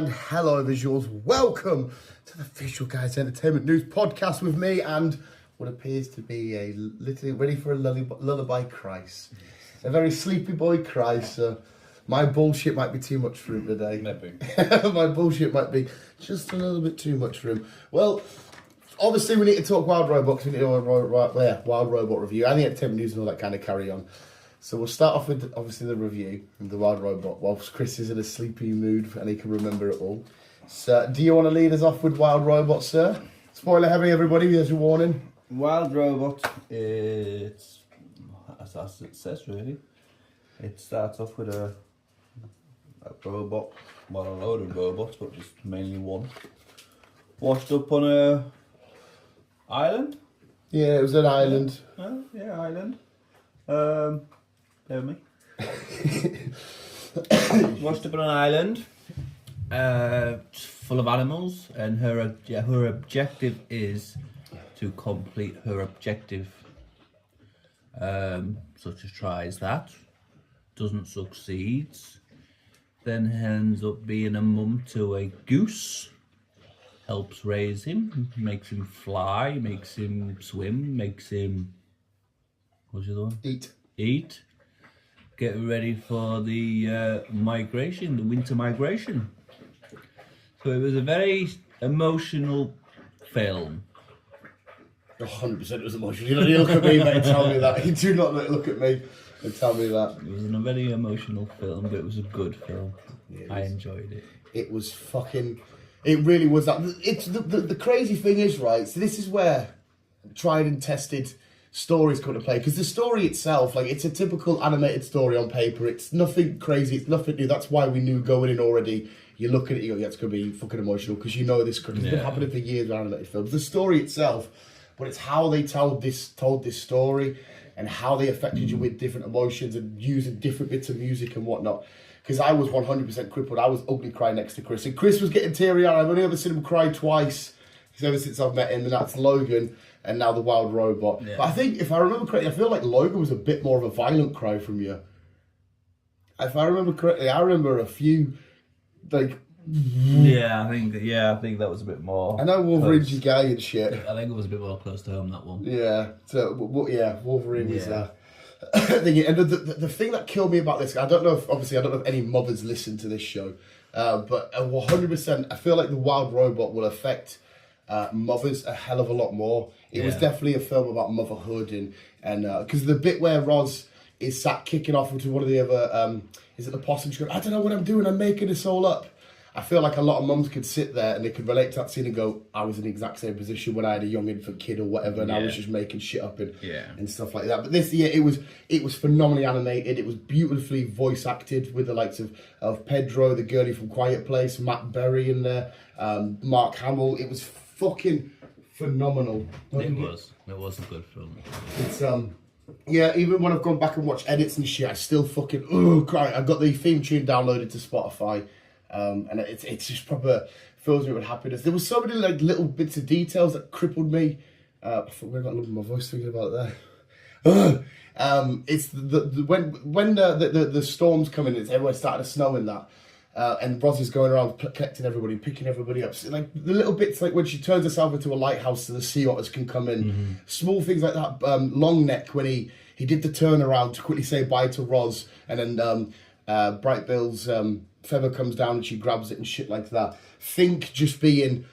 and hello visuals. Welcome to the official Guyz Entertainment News podcast with me and what appears to be a literally ready for a lullaby Christ. A very sleepy boy Christ. My bullshit might be too much for him today. Maybe. My bullshit might be just a little bit too much for him. Well, obviously we need to talk Wild Robots. We need to do a Wild Robot review and the entertainment news and all that kind of carry on. So we'll start off with obviously the review of the Wild Robot whilst Chris is in a sleepy mood and he can remember it all. So do you want to lead us off with Wild Robot, sir? Spoiler heavy, everybody, there's your warning. Wild Robot, it's as it says really. It starts off with a robot, well, a load of robots, but just mainly one. Washed up on a island. Yeah, it was an island. Yeah, island. Bear with me. Washed up on an island, full of animals, and her objective is to complete her objective. Such as tries that, doesn't succeed, then ends up being a mum to a goose. Helps raise him, makes him fly, makes him swim, makes him. What's the other one? Eat. Get ready for the migration, the winter migration. So it was a very emotional film. 100% it was emotional. You don't need to look at me, mate, and tell me that. You do not look at me and tell me that. It was a very emotional film, but it was a good film. Yeah, I enjoyed it. It was fucking... It really was that. It's the crazy thing is, right, so this is where tried and tested stories come to play, because the story itself, like, it's a typical animated story on paper. It's nothing crazy, it's nothing new. That's why we knew going in already. You look at it, you go, yeah, it's going to be fucking emotional, because you know this could have been happening for years with animated films. The story itself, but it's how they told this story and how they affected you with different emotions and using different bits of music and whatnot. Because I was 100% crippled. I was ugly crying next to Chris. And Chris was getting teary-eyed. I've only ever seen him cry twice ever since I've met him, and that's Logan and now the Wild Robot. Yeah. But I think, if I remember correctly, I feel like Logan was a bit more of a violent cry from you. If I remember correctly, I remember a few, like... I think that was a bit more. I know Wolverine's your guy and shit. I think it was a bit more close to home, that one. Yeah, so Wolverine was there. And the thing that killed me about this, I don't know if any mothers listen to this show, but 100%, I feel like the Wild Robot will affect mothers a hell of a lot more. It was definitely a film about motherhood and because the bit where Roz is sat kicking off into one of the other, is it the possum? She's going, I don't know what I'm doing, I'm making this all up. I feel like a lot of mums could sit there and they could relate to that scene and go, I was in the exact same position when I had a young infant kid or whatever, and I was just making shit up and stuff like that. But this year, it was phenomenally animated. It was beautifully voice acted with the likes of Pedro, the girlie from Quiet Place, Matt Berry in there, Mark Hamill. It was fucking phenomenal. It was a good film. It's even when I've gone back and watched edits and shit, I still fucking cry. I've got the theme tune downloaded to Spotify. And it's just proper fills me with happiness. There was so many like little bits of details that crippled me. I thought I got a little my voice thinking about that. It's when the storms come in, it's everywhere started to snow in that. And Roz is going around collecting everybody, picking everybody up. So, like the little bits, like when she turns herself into a lighthouse so the sea otters can come in. Small things like that. Long Neck when he did the turnaround to quickly say bye to Roz, and then Bright Bill's feather comes down and she grabs it and shit like that. Think just being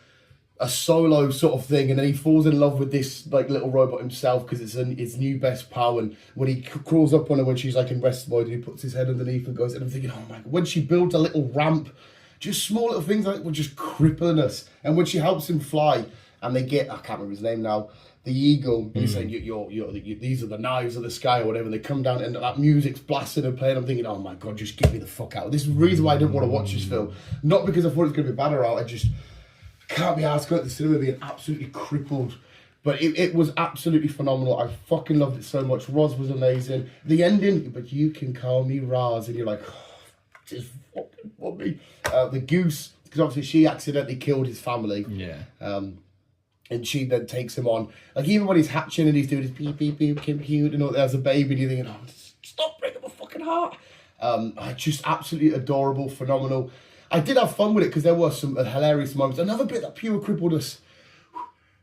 a solo sort of thing, and then he falls in love with this like little robot himself because it's his new best pal. And when he crawls up on her when she's like in rest mode and he puts his head underneath and goes, and I'm thinking, oh my god, when she builds a little ramp, just small little things like that were just crippling us. And when she helps him fly and they get, I can't remember his name now, the eagle, and he's saying, these are the knives of the sky or whatever, and they come down and that music's blasting and playing. I'm thinking, oh my god, just get me the fuck out. This is the reason why I didn't want to watch this film. Not because I thought it was going to be bad or out, I just can't be asked going to the cinema being absolutely crippled. But it was absolutely phenomenal. I fucking loved it so much. Roz was amazing. The ending, but you can call me Roz, and you're like, oh, just fucking want me. The goose, because obviously she accidentally killed his family. Yeah. And she then takes him on. Like, even when he's hatching and he's doing his beep, beep, beep, cute, and all that, as a baby, and you're thinking, oh, stop breaking my fucking heart. Just absolutely adorable, phenomenal. I did have fun with it because there were some hilarious moments. Another bit that pure crippled us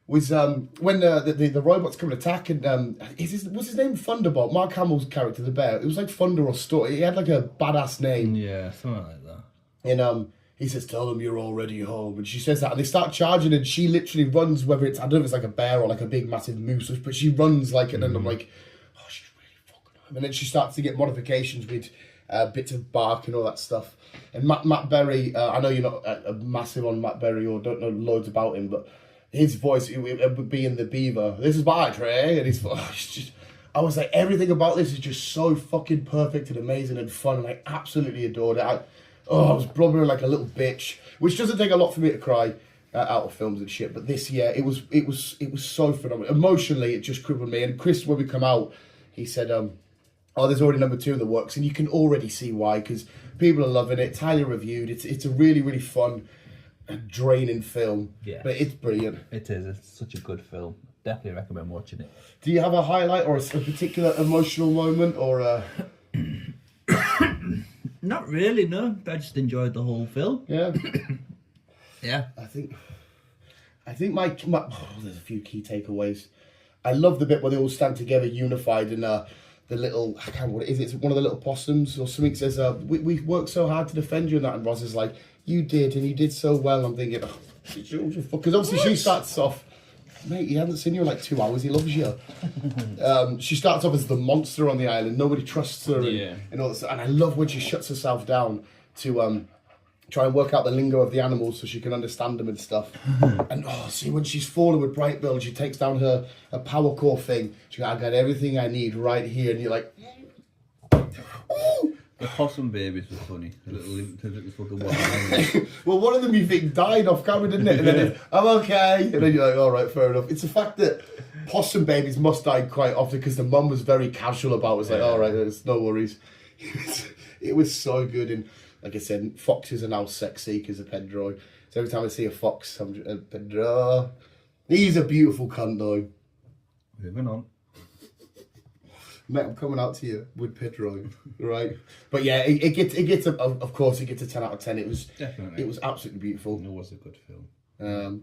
was when the robots come and attack, and what's his name? Thunderbolt. Mark Hamill's character, the bear. It was like Thunder or Storm. He had like a badass name. Yeah, something like that. And he says, "Tell them you're already home." And she says that, and they start charging, and she literally runs. Whether it's, I don't know if it's like a bear or like a big massive moose, but she runs like it. And I'm like, oh, she's really fucking home. And then she starts to get modifications with bits of bark and all that stuff. And Matt Berry, I know you're not a massive on Matt Berry or don't know loads about him, but his voice, it would be in the Beaver. This is my tray, and he's just. I was like, everything about this is just so fucking perfect and amazing and fun, and I absolutely adored it. I was blubbering like a little bitch, which doesn't take a lot for me to cry out of films and shit. But this year, it was so phenomenal. Emotionally, it just crippled me. And Chris, when we come out, he said, "Oh, there's already number 2 in the works," and you can already see why, because people are loving it. It's highly reviewed. It's a really, really fun and draining film. Yeah, but it's brilliant. It is. It's such a good film. Definitely recommend watching it. Do you have a highlight or a particular emotional moment or a? Not really, no. I just enjoyed the whole film. Yeah. Yeah. I think my there's a few key takeaways. I love the bit where they all stand together, unified, and the little, I can't remember what it is. It's one of the little possums or something says, "We worked so hard to defend you," and that. And Roz is like, "You did, and you did so well." I'm thinking, because obviously she starts off. Mate, he hasn't seen you in like 2 hours. He loves you. She starts off as the monster on the island. Nobody trusts her, and all this. And I love when she shuts herself down to try and work out the lingo of the animals so she can understand them and stuff. And see when she's falling with Brightbill, and she takes down her power core thing. She goes, "I got everything I need right here," and you're like, "Ooh." The possum babies were funny. The little fucking one. Well, one of them you think died off camera, didn't it? And then it's, "I'm okay." And then you're like, all right, fair enough. It's the fact that possum babies must die quite often because the mum was very casual about it. It's like, all right, there's no worries. It was so good. And like I said, foxes are now sexy because of Pedro. So every time I see a fox, I'm just, Pedro. He's a beautiful cunt, though. Moving on. Mate, I'm coming out to you with Pedro, right? But yeah, it gets of course it gets a 10 out of 10. It was definitely, it was absolutely beautiful. It was a good film.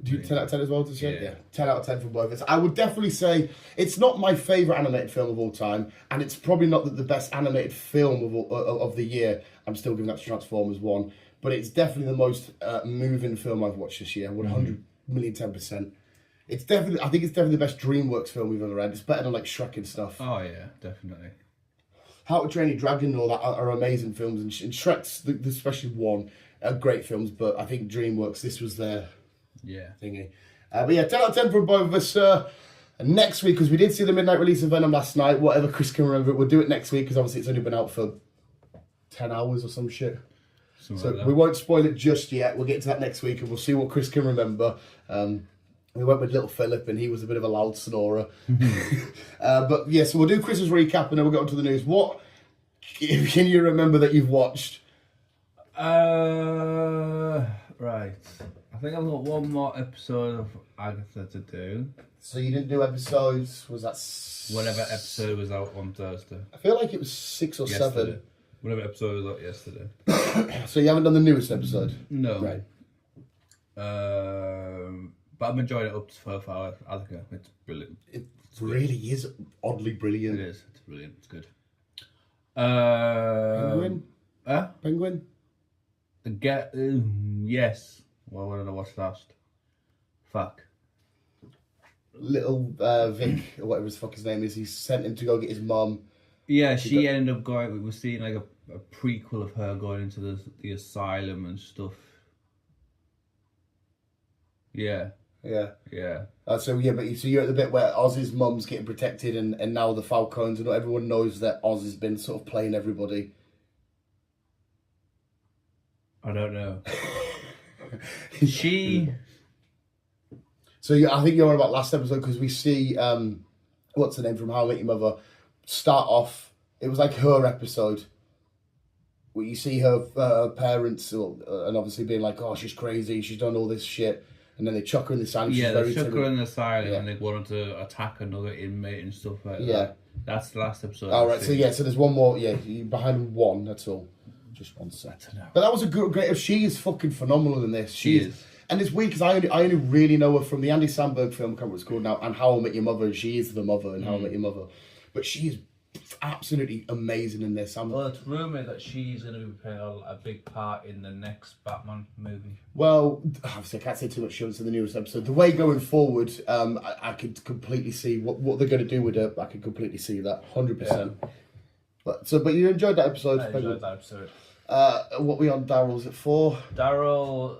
Do you 10 out of 10 as well? Yeah. 10 out of 10 for both of us. I would definitely say it's not my favourite animated film of all time, and it's probably not the best animated film of the year. I'm still giving that to Transformers 1, but it's definitely the most moving film I've watched this year. 100 million, 10%. I think it's definitely the best DreamWorks film we've ever had. It's better than like Shrek and stuff. Oh yeah, definitely. How to Train Your Dragon and all that are amazing films, and Shrek's, especially 1, are great films. But I think DreamWorks, this was their thingy. But yeah, 10 out of 10 for both of us. Next week, because we did see the midnight release of Venom last night. Whatever Chris can remember, we'll do it next week because obviously it's only been out for 10 hours or some shit. So like we won't spoil it just yet. We'll get to that next week and we'll see what Chris can remember. We went with little Philip and he was a bit of a loud snorer. But yeah, so we'll do Chris's recap and then we'll get on to the news. What can you remember that you've watched? Right. I think I've got one more episode of Agatha to do. So you didn't do episodes, was that... Whatever episode was out on Thursday. I feel like it was 6 or 7. Whatever episode was out yesterday. So you haven't done the newest episode? No. Right. But I'm enjoying it up to 12 hours. I think it's brilliant. It really is oddly brilliant. It is. It's brilliant. It's good. Penguin? Huh? Penguin? Yes. Well, what did I watch last? Fuck. Little Vic, or whatever his fuck his name is, he sent him to go get his mum. Yeah, she ended up going. We were seeing like a prequel of her going into the asylum and stuff. Yeah. Yeah. Yeah. So you're at the bit where Oz's mum's getting protected, and now the Falcons and everyone knows that Oz has been sort of playing everybody. I don't know. She. So I think you're on about last episode because we see what's her name from How I Met Your Mother start off. It was like her episode where you see her parents and obviously being like, "Oh, she's crazy. She's done all this shit." And then they chuck her in the sand. Yeah, they chuck her in the asylum and they wanted to attack another inmate and stuff like that. That's the last episode. All right, so there's one more. Yeah, you're behind 1. That's all. Just one sec. But that was a great. She is fucking phenomenal in this. She is. And it's weird because I only really know her from the Andy Samberg film, I can't remember what it's called now, and How I Met Your Mother. And she is the mother in How I Met Your Mother. But she is absolutely amazing in this. Well, it's rumoured that she's going to be playing a big part in the next Batman movie. Well, obviously I can't say too much shows in the newest episode. The way going forward, I could completely see what they're going to do with her. I could completely see that, 100%. Yeah. But you enjoyed that episode? I enjoyed that episode. What we on Daryl's at 4? Daryl,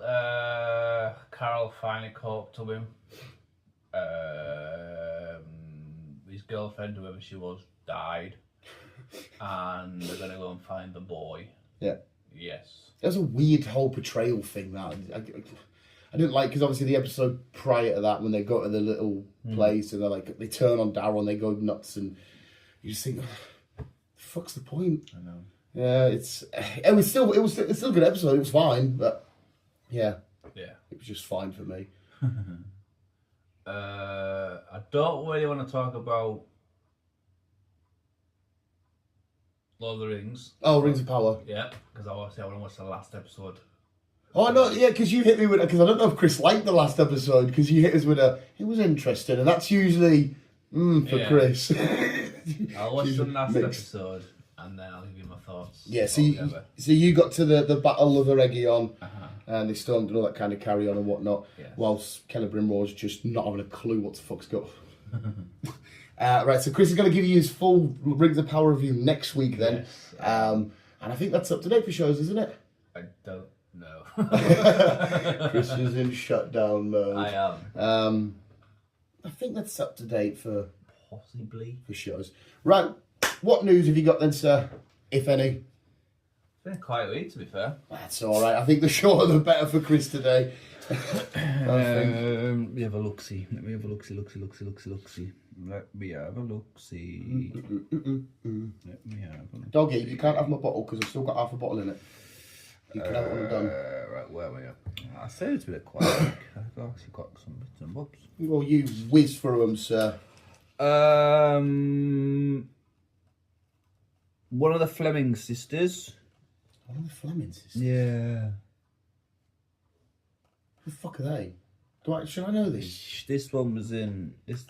Carol finally caught up to him. His girlfriend, whoever she was, died. And they're going to go and find the boy. Yeah. Yes. That's a weird whole portrayal thing, that. I didn't like, because obviously the episode prior to that, when they go to the little place and they turn on Daryl and they go nuts, and you just think, oh, the fuck's the point? I know. Yeah, it was still a good episode. It was fine, but yeah, it was just fine for me. I don't really want to talk about Lord of the Rings. Oh, Rings of Power. Yeah, because I want to watch the last episode. Oh no, yeah, because you hit me with because I don't know if Chris liked the last episode because you hit us with it was interesting, and that's usually for Chris. I'll watch the last episode. And then I'll give you my thoughts. Yeah, so you got to the Battle of the Eregion, and they stormed and all that kind of carry on and whatnot, whilst Celebrimbor's just not having a clue what the fuck's going on. Right, so Chris is going to give you his full Rings of Power review next week then. Yes. And I think that's up to date for shows, isn't it? I don't know. Chris is in shutdown mode. I am. I think that's up to date for... Possibly. For shows. Right. What news have you got then, sir, if any? It's been a quiet week, to be fair. That's all right. I think the shorter the better for Chris today. Let me have a look-see. Let me have a look-see. Let me have a look-see. Doggy, you can't have my bottle because I've still got half a bottle in it. You can have it when I'm done. Right, where am I? I said it's been a quiet week. I've actually got some bits and bobs. Well, you whiz through them, sir. One of the Fleming sisters. One of the Fleming sisters? Yeah. Who the fuck are they? Should I know this? This one was in this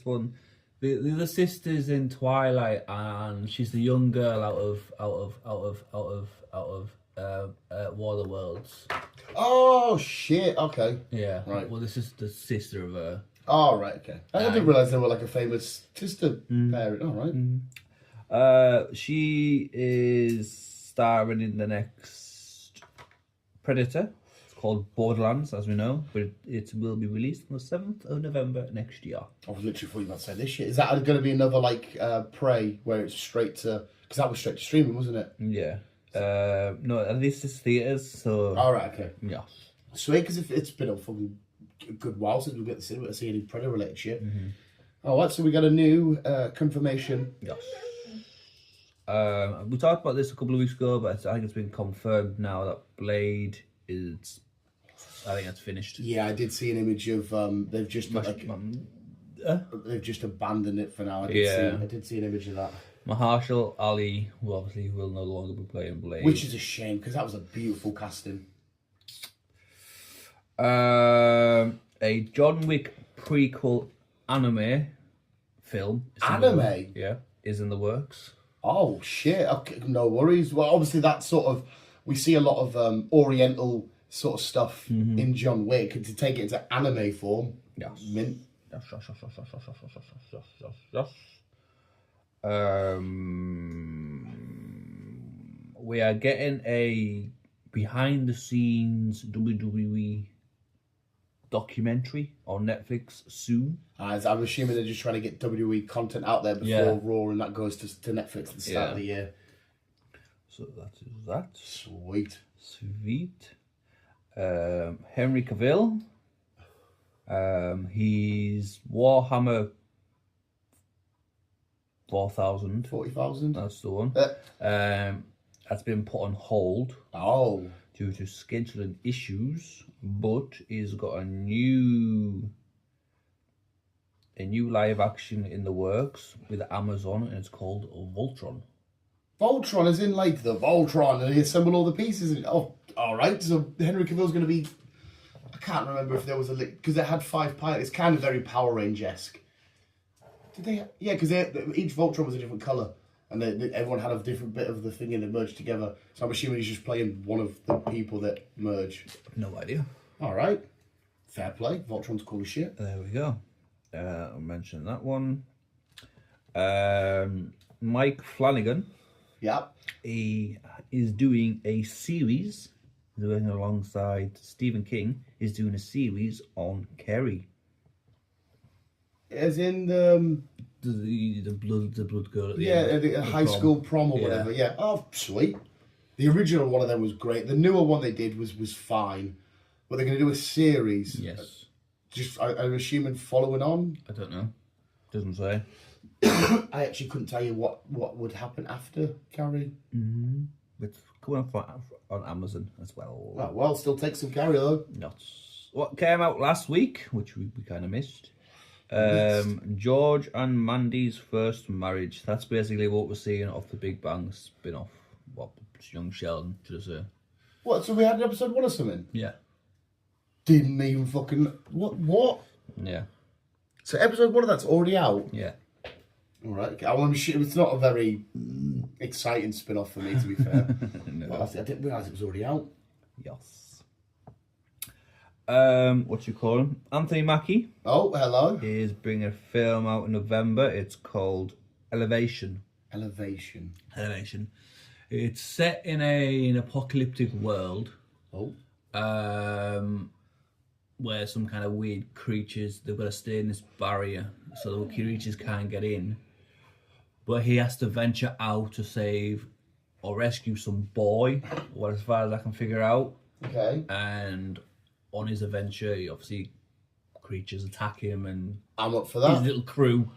one. The other sister's in Twilight, and she's the young girl out of War of the Worlds. Oh shit! Okay. Yeah. Right. Well, this is the sister of her. Oh right. Okay. I didn't realise they were like a famous sister parent. All right. She is starring in the next Predator. It's called Borderlands, as we know, but it will be released on the 7th of November next year. I was literally thought you were about to say this shit. Is that going to be another like Prey, where it's straight to? Because that was straight to streaming, wasn't it? Yeah. No, this is theatres. So. All right. Okay. Yeah. Sweet, because it's been a fucking good while since we get to cinema to see any Predator related shit. All right, so we got a new confirmation. Yes. We talked about this a couple of weeks ago, but I think it's been confirmed now that Blade is. I think that's finished. Yeah, I did see an image of they've just they've just abandoned it for now. I did see an image of that. Mahershala Ali will no longer be playing Blade, which is a shame because that was a beautiful casting. A John Wick prequel anime film. Anime? Is in the works. Oh shit! Okay, no worries. Well, obviously that sort of we see a lot of Oriental sort of stuff in John Wick, and to take it into anime form, mint. Yes. We are getting a behind the scenes WWE documentary on Netflix soon. I'm assuming they're just trying to get WWE content out there before Raw, and that goes to Netflix at the start of the year. So that is that. Sweet. Henry Cavill. He's Warhammer 40,000. 40,000. That's the one. That's been put on hold. Oh. Due to scheduling issues, but he's got a new live action in the works with Amazon, and it's called Voltron. Voltron, as in like the Voltron, and he assembled all the pieces. And, oh, all right. So Henry Cavill's going to be. I can't remember if there was a because it had 5 pilots. It's kind of very Power Range-esque. Did they? Yeah, because each Voltron was a different color, and everyone had a different bit of the thing, and they merged together. So I'm assuming he's just playing one of the people that merge. No idea. All right, fair play. Voltron's cool as shit. There we go. I'll mention that one. Mike Flanagan. Yeah. He is doing a series, working alongside Stephen King, is doing a series on Carrie. As in the blood girl at the end. the high school prom or whatever. Yeah. Oh, sweet. The original one of them was great. The newer one they did was fine, but they're going to do a series. Yes. Just I'm assuming following on. I don't know. Doesn't say. I actually couldn't tell you what would happen after Carrie. Mm-hmm. It's coming up on Amazon as well. Oh, well, still take some Carrie though. Not what came out last week, which we kind of missed. George and Mandy's first marriage. That's basically what we're seeing off the Big Bang spin-off. What young Sheldon should I say? What? So we had an episode 1 or something? Yeah. Didn't even fucking what? Yeah. So episode 1 of that's already out. Yeah. All right. I'm sure it's not a very exciting spin-off for me, to be fair. No. Well, I didn't realise it was already out. Yes. What you call him? Anthony Mackie Oh, hello. is bringing a film out in November. It's called Elevation. Elevation. It's set in an apocalyptic world. Oh. Where some kind of weird creatures, they've got to stay in this barrier so the creatures can't get in. But he has to venture out to save or rescue some boy, well, as far as I can figure out. Okay. And on his adventure, obviously, creatures attack him and I'm up for his that. little crew.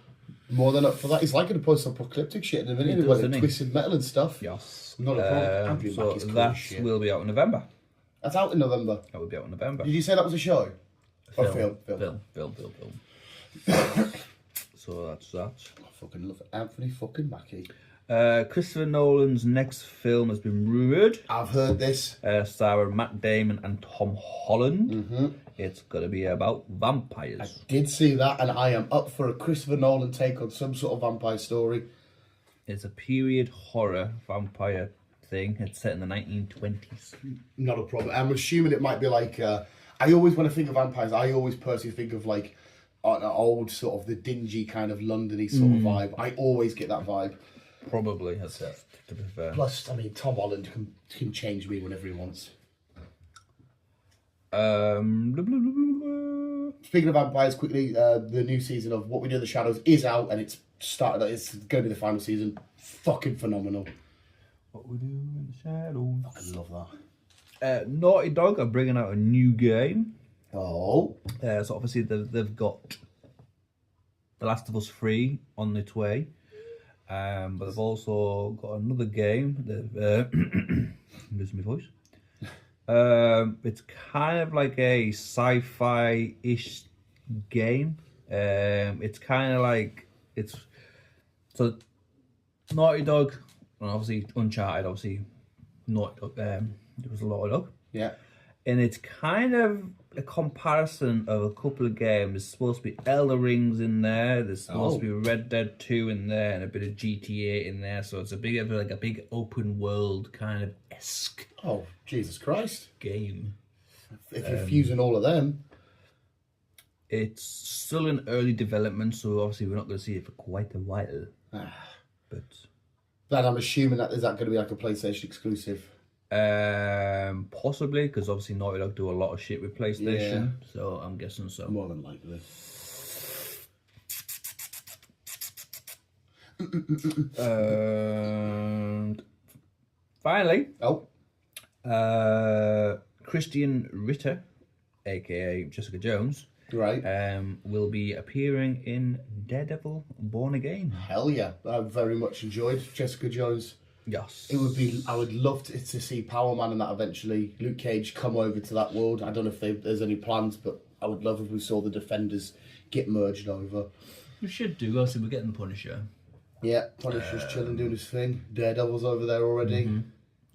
More than up for that. It's like in a post-apocalyptic shit in a minute. It does, Where doesn't they it? twisted metal and stuff. Yes. Not a problem. Andrew So Mackie's cool that as shit. will be out in November. That's out in November. That will be out in November. Did you say that was a show? Or film? Film. So that's that. I fucking love it. Anthony fucking Mackie. Christopher Nolan's next film has been rumoured. I've heard this. Starring Matt Damon and Tom Holland. Mm-hmm. It's going to be about vampires. I did see that, and I am up for a Christopher Nolan take on some sort of vampire story. It's a period horror vampire thing. It's set in the 1920s. Not a problem. I'm assuming it might be like... I always, when I think of vampires, I always personally think of like an old sort of the dingy kind of Londony sort of vibe. I always get that vibe. Probably, that's it, to be fair. Plus, I mean, Tom Holland can change me whenever he wants. Speaking of vampires, quickly, the new season of What We Do in the Shadows is out, and it's started. It's going to be the final season. Fucking phenomenal. What We Do in the Shadows. I love that. Naughty Dog are bringing out a new game. Oh. So obviously they've got The Last of Us 3 on its way. But they've also got another game. I'm losing my voice. It's kind of like a sci-fi-ish game. It's kind of like so Naughty Dog, and obviously Uncharted. Obviously, Naughty Dog. There was a lot of Dog. Yeah. And it's kind of a comparison of a couple of games. There's supposed to be Elder Rings in there. There's supposed to be Red Dead 2 in there, and a bit of GTA in there. So it's a big open world kind of esque. Oh, Jesus Christ. Game. If you're fusing all of them. It's still in early development, so obviously we're not going to see it for quite a while. But Then I'm assuming that is that going to be like a PlayStation exclusive. Possibly, because obviously Naughty Dog do a lot of shit with PlayStation, so I'm guessing so. More than likely. And finally, Christian Ritter, aka Jessica Jones, right, will be appearing in Daredevil Born Again. Hell yeah. I very much enjoyed Jessica Jones. Yes. It would be. I would love to see Power Man and that eventually. Luke Cage come over to that world. I don't know if there's any plans, but I would love if we saw the Defenders get merged over. We should do. Obviously, we're getting the Punisher. Yeah, Punisher's chilling, doing his thing. Daredevil's over there already.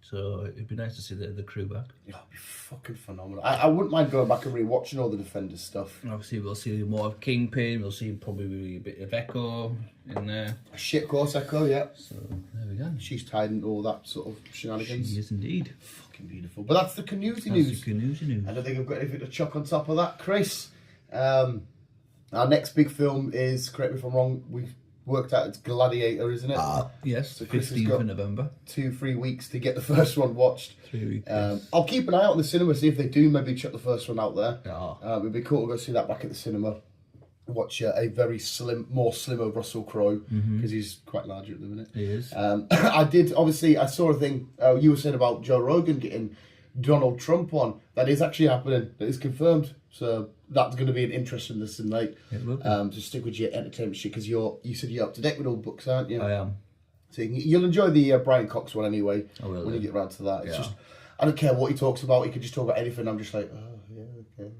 So it'd be nice to see the crew back. Yeah, it'd be fucking phenomenal. I wouldn't mind going back and rewatching all the Defenders stuff. Obviously, we'll see more of Kingpin. We'll see probably a bit of Echo in there. Shit course Echo, yeah. So there we go. She's tied into all that sort of shenanigans. She is indeed. Fucking beautiful. But that's the Canoesy That's news. the Canoesy news. I don't think I've got anything to chuck on top of that. Chris, our next big film is, correct me if I'm wrong, we've worked out it's Gladiator, isn't it? Yes, So Chris has 15th got of November. 2-3 weeks to get the first one watched. 3 weeks. Yes. I'll keep an eye out on the cinema, see if they do maybe chuck the first one out there. Yeah. It'd be cool to go see that back at the cinema. Watch a very more slimmer Russell Crowe, because he's quite larger at the minute. He is. I saw a thing you were saying about Joe Rogan getting Donald Trump on. That is actually happening. That is confirmed. So that's going to be an interesting listen, mate. It will be. To stick with your entertainment shit, because you said you're up to date with all books, aren't you? I am. So you'll enjoy the Brian Cox one anyway. I will, when you get around to that. It's Yeah. just, I don't care what he talks about. He could just talk about anything. I'm just like, oh yeah, okay,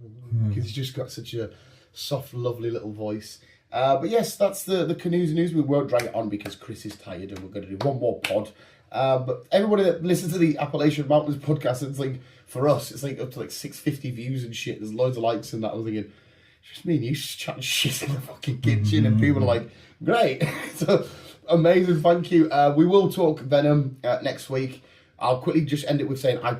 because he's just got such a soft, lovely little voice. But yes, that's the Canoes news. We won't drag it on because Chris is tired and we're going to do one more pod. But everybody that listens to the Appalachian Mountains podcast, it's like, for us, it's like up to like 650 views and shit. There's loads of likes and that. I was thinking, it's just me and you just chatting shit in the fucking kitchen, and people are like, great. So amazing, thank you. We will talk Venom next week. I'll quickly just end it with saying I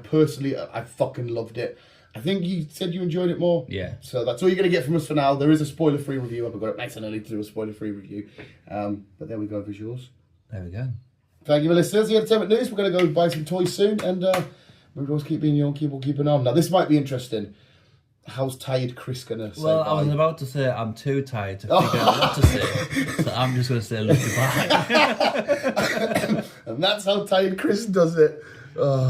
fucking loved it. I think you said you enjoyed it more. Yeah. So that's all you're going to get from us for now. There is a spoiler-free review. I've got it nice and early to do a spoiler-free review. But there we go, visuals. There we go. Thank you for listening to the Entertainment News. We're going to go buy some toys soon, and we'll always keep being young, keep on. Now, this might be interesting. How's tired Chris going to say Well, bye? I was about to say I'm too tired to figure out what to say, so I'm just going to say goodbye. And that's how tired Chris does it. Oh.